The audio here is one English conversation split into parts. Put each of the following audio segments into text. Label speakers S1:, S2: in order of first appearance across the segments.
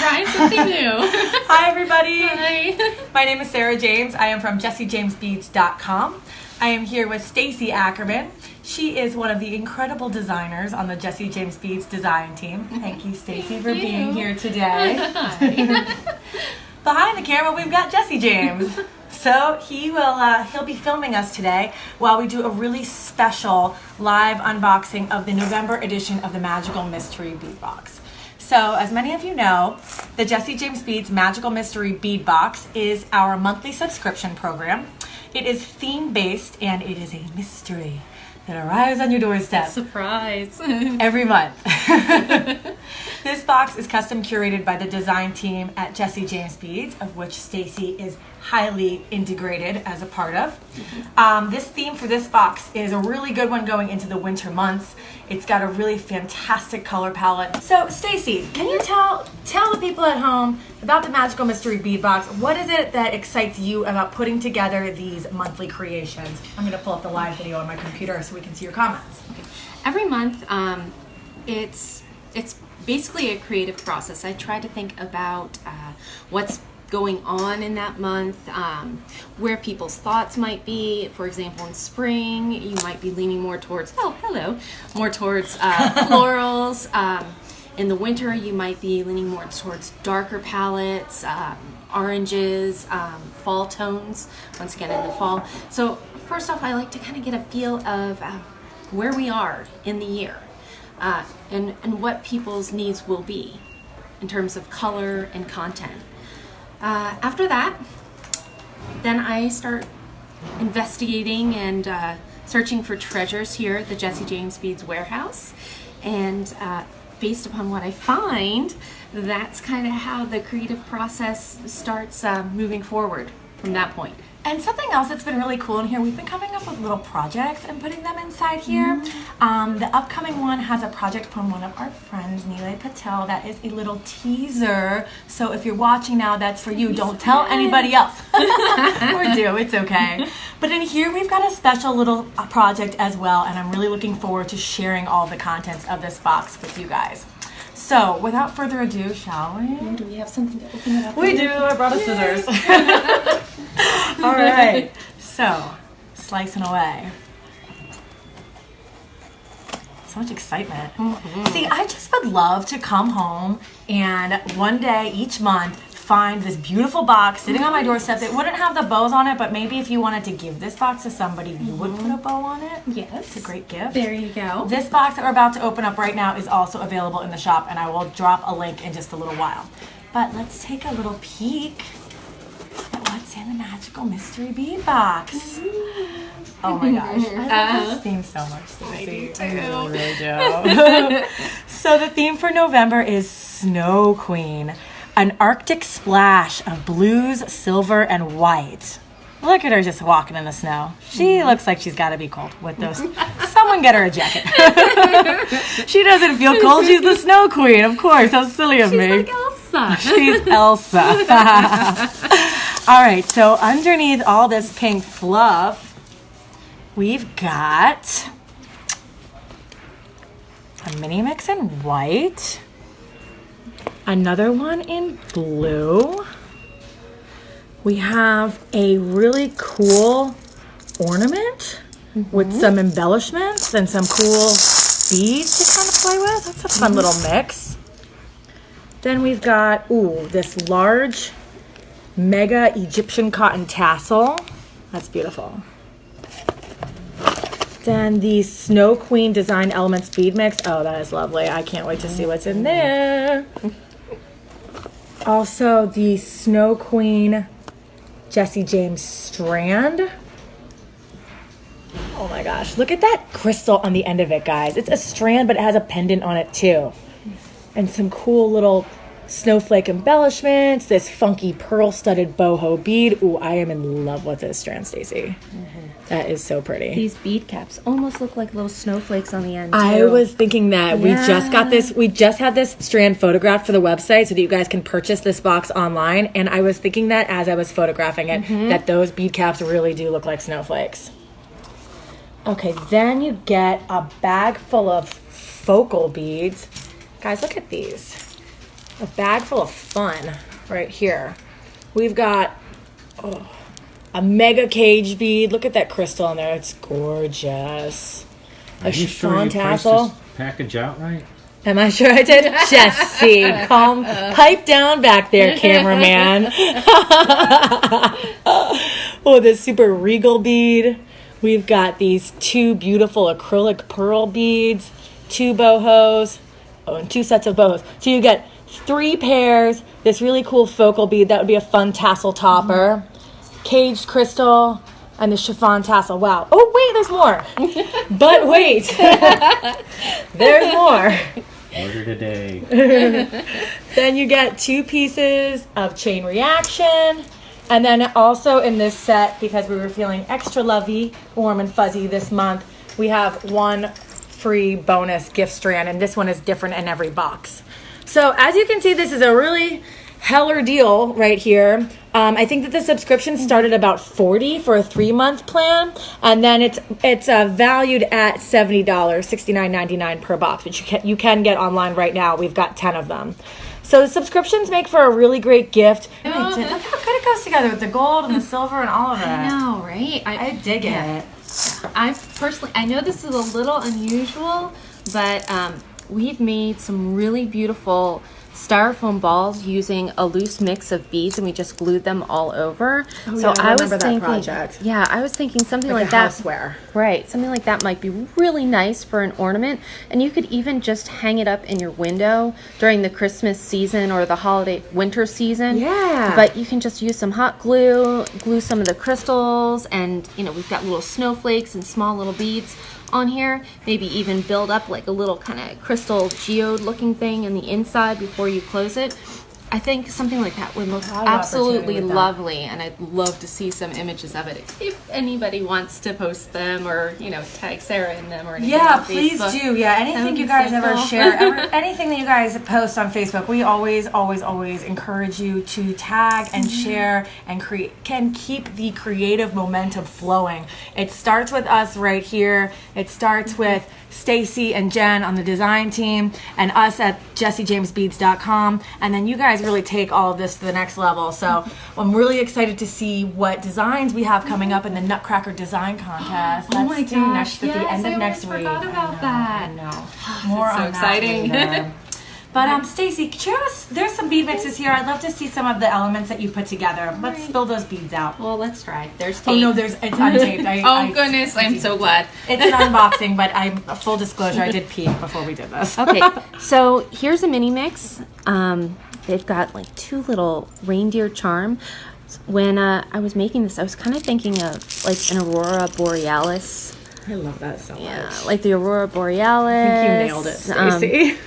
S1: Trying something new.
S2: Hi, everybody.
S1: Hi.
S2: My name is Sarah James. I am from JessieJamesBeads.com. I am here with Stacy Ackerman. She is one of the incredible designers on the Jessie James Beads design team. Thank you, Stacy, for being here today.
S1: Hi.
S2: Behind the camera, we've got Jessie James. So he'll be filming us today while we do a really special live unboxing of the November edition of the Magical Mystery Bead Box. So, as many of you know, the Jessie James Beads Magical Mystery Bead Box is our monthly subscription program. It is theme-based and it is a mystery that arrives on your doorstep.
S1: Surprise.
S2: Every month. This box is custom curated by the design team at Jessie James Beads, of which Stacy is highly integrated as a part of. This theme for this box is a really good one going into the winter months. It's got a really fantastic color palette. So Stacy, can you tell the people at home about the Magical Mystery Bead Box? What is it that excites you about putting together these monthly creations? I'm going to pull up the live video on my computer so we can see your comments.
S1: Every month, it's basically a creative process. I try to think about what's going on in that month, where people's thoughts might be. For example, in spring, you might be leaning more towards, florals. In the winter, you might be leaning more towards darker palettes, oranges, fall tones, once again in the fall. So first off, I like to kind of get a feel of where we are in the year and what people's needs will be in terms of color and content. After that, then I start investigating and searching for treasures here at the Jessie James Beads warehouse. And based upon what I find, that's kind of how the creative process starts moving forward from that point.
S2: And something else that's been really cool in here, we've been coming up with little projects and putting them inside here. The upcoming one has a project from one of our friends, Neelay Patel, that is a little teaser. So if you're watching now, that's for you. Don't tell anybody else. Or do, it's okay. But in here, we've got a special little project as well, and I'm really looking forward to sharing all the contents of this box with you guys. So, without further ado, shall we?
S1: Do we have something to open it up?
S2: We do. I brought us scissors. All right. So, slicing away. So much excitement. See, I just would love to come home and one day each month find this beautiful box sitting on my doorstep that wouldn't have the bows on it, but maybe if you wanted to give this box to somebody, you would put a bow on it.
S1: Yes.
S2: It's a great gift.
S1: There you go.
S2: This box that we're about to open up right now is also available in the shop, and I will drop a link in just a little while. But let's take a little peek at what's in the Magical Mystery Bead Box. Oh my gosh. I love this theme so much, Stacey. I really do. So the theme for November is Snow Queen. An Arctic splash of blues, silver, and white. Look at her just walking in the snow. She looks like she's got to be cold with those. Someone get her a jacket. She doesn't feel cold. She's the Snow Queen, of course. How silly of me.
S1: She's like Elsa.
S2: She's Elsa. All right, so underneath all this pink fluff, we've got a mini mix in white. Another one in blue. We have a really cool ornament with some embellishments and some cool beads to kind of play with. That's a fun little mix. Then we've got, this large mega Egyptian cotton tassel. That's beautiful. Then the Snow Queen Design Elements bead mix. Oh, that is lovely. I can't wait to see what's in there. Also, the Snow Queen Jessie James Strand. Oh my gosh, look at that crystal on the end of it, guys. It's a strand, but it has a pendant on it too. And some cool little snowflake embellishments, this funky pearl-studded boho bead. Ooh, I am in love with this strand, Stacy. That is so pretty.
S1: These bead caps almost look like little snowflakes on the end, too.
S2: I was thinking that. We just had this strand photographed for the website so that you guys can purchase this box online. And I was thinking that as I was photographing it, that those bead caps really do look like snowflakes. Okay, then you get a bag full of focal beads. Guys, look at these. a bag full of fun right here. We've got a mega cage bead. Look at that crystal on there. It's gorgeous.
S3: Are you sure you priced this package out right?
S2: Am I sure I did? Jesse, calm, pipe down back there, cameraman. Oh, this super regal bead. We've got these 2 beautiful acrylic pearl beads, 2 bohos, and 2 sets of bohos. So you get 3 pairs, this really cool focal bead. That would be a fun tassel topper. Caged crystal, and the chiffon tassel. Wow. Oh, wait, there's more. But wait. There's more.
S3: Order today.
S2: Then you get 2 pieces of chain reaction. And then also in this set, because we were feeling extra lovey, warm, and fuzzy this month, we have 1 free bonus gift strand. And this one is different in every box. So as you can see, this is a really heller deal right here. I think that the subscription started about $40 for a 3-month plan, and then it's valued at $70, $69.99 per box, which you can get online right now. We've got 10 of them. So the subscriptions make for a really great gift. Look how good it goes together with the gold and the silver and all of it.
S1: I know, right?
S2: I dig it.
S1: I know this is a little unusual, but we've made some really beautiful styrofoam balls using a loose mix of beads, and we just glued them all over.
S2: Oh, so yeah, I remember that project.
S1: Yeah, I was thinking something like that.
S2: Houseware.
S1: Right, something like that might be really nice for an ornament, and you could even just hang it up in your window during the Christmas season or the holiday winter season.
S2: Yeah.
S1: But you can just use some hot glue some of the crystals, and we've got little snowflakes and small little beads on here. Maybe even build up like a little kind of crystal geode looking thing in the inside before you close it. I think something like that would look absolutely lovely, and I'd love to see some images of it if anybody wants to post them or tag Sarah in them or anything.
S2: Yeah, please do. Yeah, anything you guys ever share, anything that you guys post on Facebook, we always encourage you to tag and share and can keep the creative momentum flowing. It starts with us right here. It starts with Stacy and Jen on the design team, and us at jessiejamesbeads.com, and then you guys really take all of this to the next level. So I'm really excited to see what designs we have coming up in the Nutcracker Design Contest.
S1: Oh my gosh!
S2: At the end of next week.
S1: I forgot about that.
S2: I know. More on
S1: so exciting.
S2: that later. But Stacy, share us. There's some bead mixes here. I'd love to see some of the elements that you put together. Let's spill those beads out.
S1: Well, let's try. There's tape.
S2: Oh no, it's untaped.
S1: Goodness, I'm so glad.
S2: It's an unboxing, but full disclosure, I did pee before we did this.
S1: Okay, so here's a mini mix. They've got like 2 little reindeer charm. When I was making this, I was kind of thinking of like an aurora borealis.
S2: I love that so much.
S1: Yeah, like the aurora borealis.
S2: I think you nailed it, Stacey.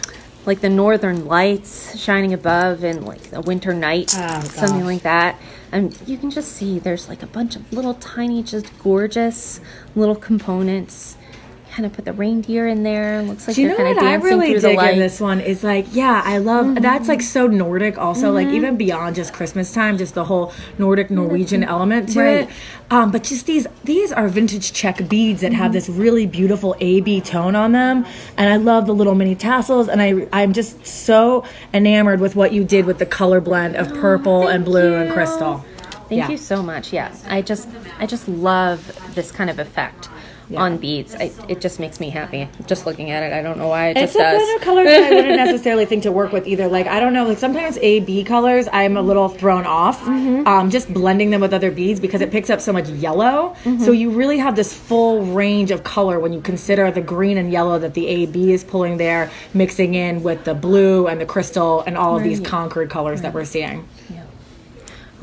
S1: Like the northern lights shining above in like a winter night, something like that. And you can just see there's like a bunch of little tiny, just gorgeous little components. Kind of put the reindeer in there. Looks like they're kind of dancing through the light.
S2: I really dig in this one is like, yeah, I love that's like so Nordic also, like even beyond just Christmas time, just the whole Nordic Norwegian element to it. But just these are vintage Czech beads that have this really beautiful AB tone on them, and I love the little mini tassels, and I'm just so enamored with what you did with the color blend of purple and blue and crystal.
S1: Thank you so much. Yeah, I just love this kind of effect. On beads. It just makes me happy. Just looking at it, I don't know why, it just does.
S2: It's a blend of colors that I wouldn't necessarily think to work with either. Like, I don't know, like sometimes AB colors, I'm a little thrown off, just blending them with other beads because it picks up so much yellow. So you really have this full range of color when you consider the green and yellow that the AB is pulling there, mixing in with the blue and the crystal and all of these Concord colors that we're seeing.
S1: Yeah.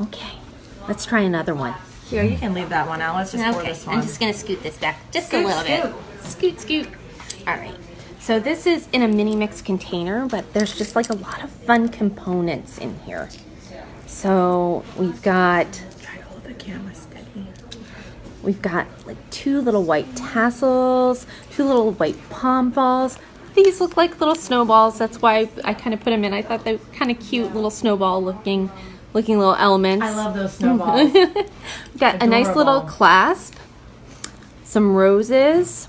S1: Okay, let's try another one.
S2: Here, you can leave that one out. Let's just pour this one.
S1: I'm just going to scoot this back just a little bit. Scoot. All right. So this is in a mini mix container, but there's just like a lot of fun components in here. So we've got...
S2: Try to hold the camera steady.
S1: We've got like 2 little white tassels, 2 little white pom balls. These look like little snowballs. That's why I kind of put them in. I thought they were kind of cute little snowball looking little elements.
S2: I love those snowballs.
S1: We've got a nice little clasp, some roses.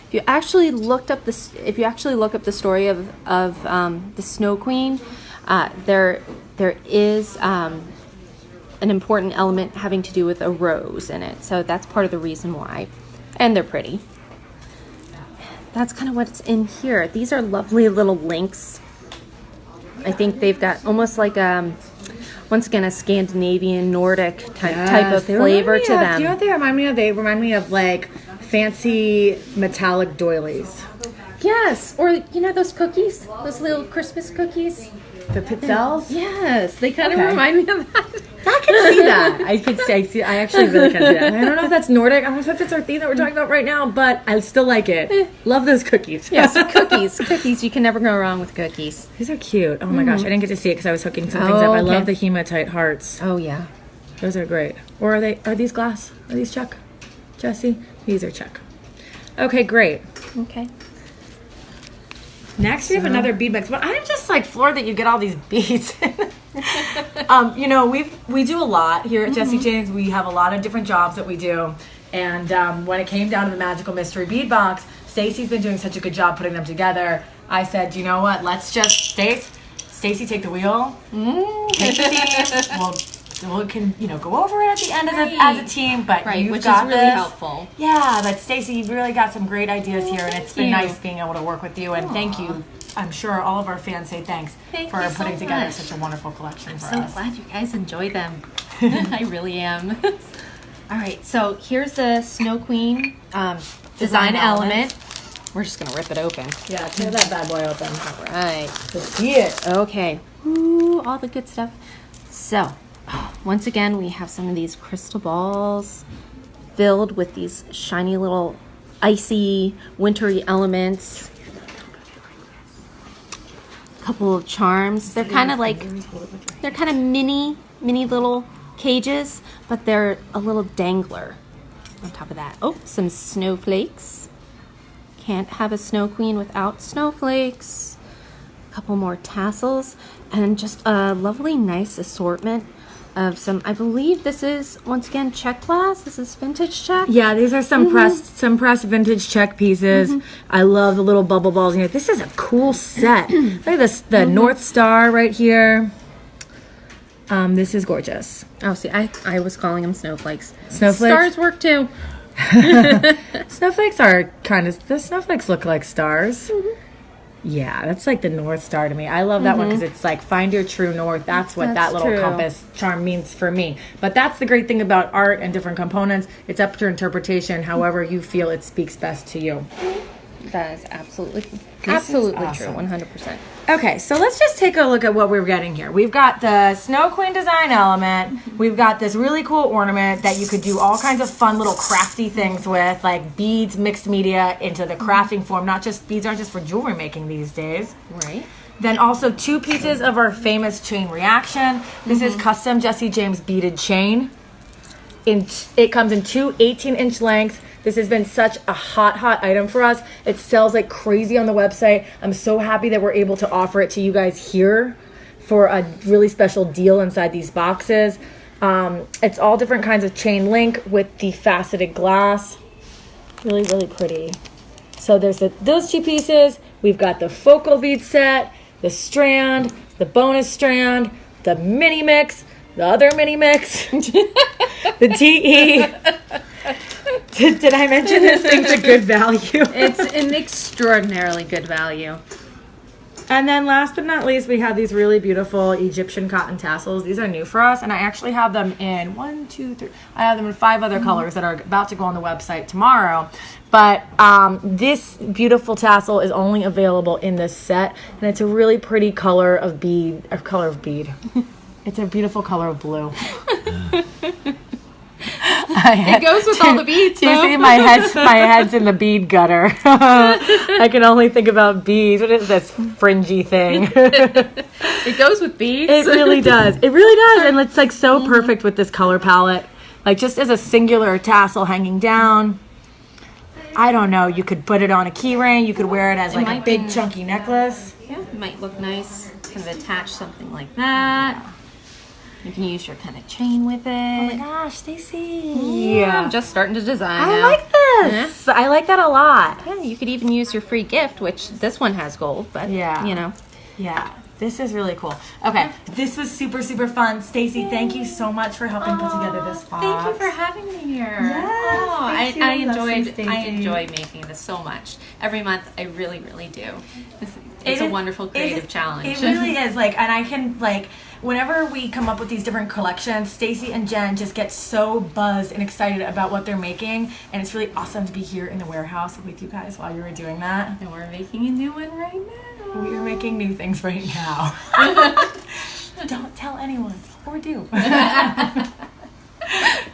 S1: If you actually look up the story of the Snow Queen, There is an important element having to do with a rose in it, so that's part of the reason why. And they're pretty. That's kind of what's in here. These are lovely little links. I think they've got almost like once again a Scandinavian Nordic type of flavor to them.
S2: Do you know what they remind me of? They remind me of like fancy metallic doilies.
S1: Yes, or you know those cookies, those little Christmas cookies.
S2: The pizzelles?
S1: Yes, they kind of remind me of that.
S2: I can see that. I actually really can see that. I don't know if that's Nordic. I don't know if it's our theme that we're talking about right now, but I still like it. Love those cookies.
S1: Yes, cookies. You can never go wrong with cookies.
S2: These are cute. Oh my gosh, I didn't get to see it because I was hooking some things up. I love the Hematite Hearts.
S1: Oh yeah,
S2: those are great. Or are these glass? Are these Czech, Jessie? These are Czech. Okay, great.
S1: Okay.
S2: Next, we have another bead mix, but I'm just like floored that you get all these beads. You know, we do a lot here at Jessie James. We have a lot of different jobs that we do, and when it came down to the magical mystery bead box, Stacy's been doing such a good job putting them together. I said, you know what? Let's just Stacy, take the wheel. Take the beads. We can go over it at the end as a team, but you've
S1: which
S2: got
S1: is really
S2: this.
S1: helpful.
S2: Yeah, but Stacy, you've really got some great ideas here, and it's been nice being able to work with you. And thank you. I'm sure all of our fans say thanks for putting together such a wonderful collection for us.
S1: I'm so glad you guys enjoy them. I really am. All right, so here's the Snow Queen design element. We're just gonna rip it open.
S2: Yeah, tear that bad boy open.
S1: All right.
S2: Let's see it.
S1: Okay. Ooh, all the good stuff. So, once again, we have some of these crystal balls filled with these shiny little icy, wintry elements. A couple of charms. They're kind of mini little cages, but they're a little dangler on top of that. Oh, some snowflakes. Can't have a snow queen without snowflakes. A couple more tassels, and just a lovely, nice assortment of some. I believe this is once again Czech glass. This is vintage Czech.
S2: Yeah, these are some pressed vintage Czech pieces. I love the little bubble balls in here. This is a cool set. Look at this, the North Star right here. This is gorgeous.
S1: Oh, see, I was calling them snowflakes.
S2: Snowflakes?
S1: Stars work too.
S2: Snowflakes are the snowflakes look like stars. Yeah, that's like the North Star to me. I love that one because it's like find your true north. That's what that little compass charm means for me. But that's the great thing about art and different components. It's up to your interpretation, however you feel it speaks best to you.
S1: That is absolutely
S2: awesome.
S1: true, 100%.
S2: Okay, so let's just take a look at what we're getting here. We've got the Snow Queen design element. We've got this really cool ornament that you could do all kinds of fun little crafty things with, like beads mixed media into the crafting form. Not just beads aren't just for jewelry making these days.
S1: Right.
S2: Then also 2 pieces of our famous chain reaction. This is custom Jessie James beaded chain. It comes in 2 18-inch lengths. This has been such a hot item for us. It sells like crazy on the website. I'm so happy that we're able to offer it to you guys here for a really special deal inside these boxes. It's all different kinds of chain link with the faceted glass. Really, really pretty. So there's those 2 pieces. We've got the focal bead set, the strand, the bonus strand, the mini mix, the other mini mix, the TE. Did I mention this thing's a good value?
S1: It's an extraordinarily good value.
S2: And then last but not least, we have these really beautiful Egyptian cotton tassels. These are new for us, and I actually have them in 1, 2, 3. I have them in 5 other colors that are about to go on the website tomorrow. But this beautiful tassel is only available in this set, and it's a really pretty color of bead. It's a beautiful color of blue.
S1: It goes with all the beads.
S2: You see, my head's in the bead gutter. I can only think about beads. What is this fringy thing?
S1: It goes with beads.
S2: It really does. It really does, and it's like so perfect with this color palette. Like just as a singular tassel hanging down. I don't know. You could put it on a key ring. You could wear it as like a big chunky necklace.
S1: Yeah, it might look nice. Kind of attach something like that. You can use your kind of chain with it.
S2: Oh my gosh, Stacey.
S1: Yeah, I'm just starting to design
S2: I
S1: now.
S2: like this. Yeah. I like that a lot.
S1: Yeah, you could even use your free gift, which this one has gold, but you know.
S2: Yeah. This is really cool. Okay, this was super, super fun. Stacy, thank you so much for helping put together this box.
S1: Thank you for having me here.
S2: Yes,
S1: I enjoy making this so much. Every month, I really, really do. It's a wonderful creative challenge.
S2: It really is. Like, and I can like, whenever we come up with these different collections, Stacy and Jen just get so buzzed and excited about what they're making, and it's really awesome to be here in the warehouse with you guys while you were doing that.
S1: And we're making a new one right now.
S2: We are making new things right now. Don't tell anyone, or do.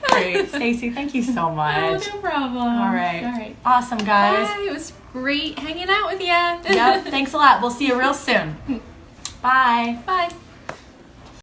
S2: Great, Stacy. Thank you so much.
S1: Oh, no problem.
S2: All right. Awesome, guys.
S1: Bye. It was great hanging out with you.
S2: Yep. Thanks a lot. We'll see you real soon. Bye.
S1: Bye.